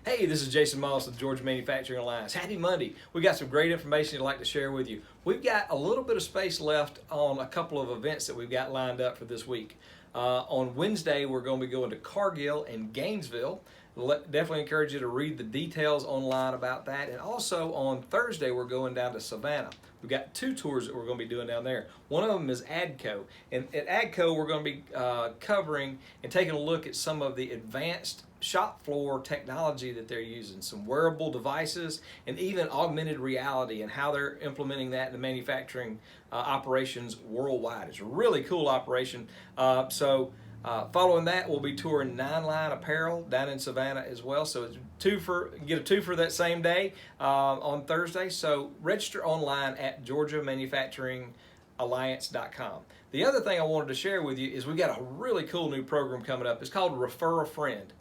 Hey, this is Jason Moss of the Georgia Manufacturing Alliance. Happy Monday. We got some great information I'd like to share with you. We've got a little bit of space left on a couple of events that we've got lined up for this week. On Wednesday, we're going to be going to Cargill and Gainesville. Definitely encourage you to read the details online about that. And also on Thursday, we're going down to Savannah. We've got two tours that we're going to be doing down there. One of them is AGCO. And at AGCO, we're going to be covering and taking a look at some of the advanced shop floor technology that they're using, some wearable devices, and even augmented reality and how they're implementing that in the manufacturing operations worldwide. It's a really cool operation. Following that, we'll be touring Nine Line Apparel down in Savannah as well. So it's get a two for that same day on Thursday. So register online at GeorgiaManufacturingAlliance.com. The other thing I wanted to share with you is we've got a really cool new program coming up. It's called Refer a Friend.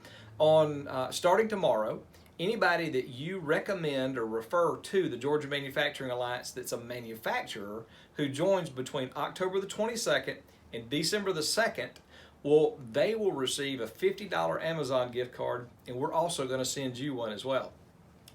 Starting tomorrow, anybody that you recommend or refer to the Georgia Manufacturing Alliance that's a manufacturer who joins between October the 22nd and December the 2nd, they will receive a $50 Amazon gift card, and we're also going to send you one as well.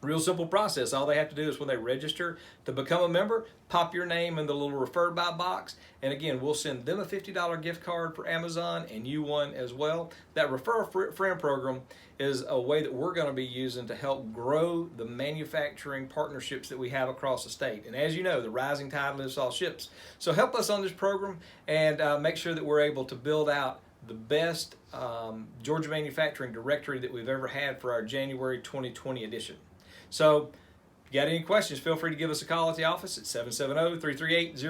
Real simple process. All they have to do is when they register to become a member, pop your name in the little referred by box, and again, we'll send them a $50 gift card for Amazon and you one as well. That Refer a Friend program is a way that we're going to be using to help grow the manufacturing partnerships that we have across the state. And as you know, the rising tide lifts all ships. So help us on this program and make sure that we're able to build out the best Georgia manufacturing directory that we've ever had for our January 2020 edition. So if you got any questions, feel free to give us a call at the office at 770-338-0.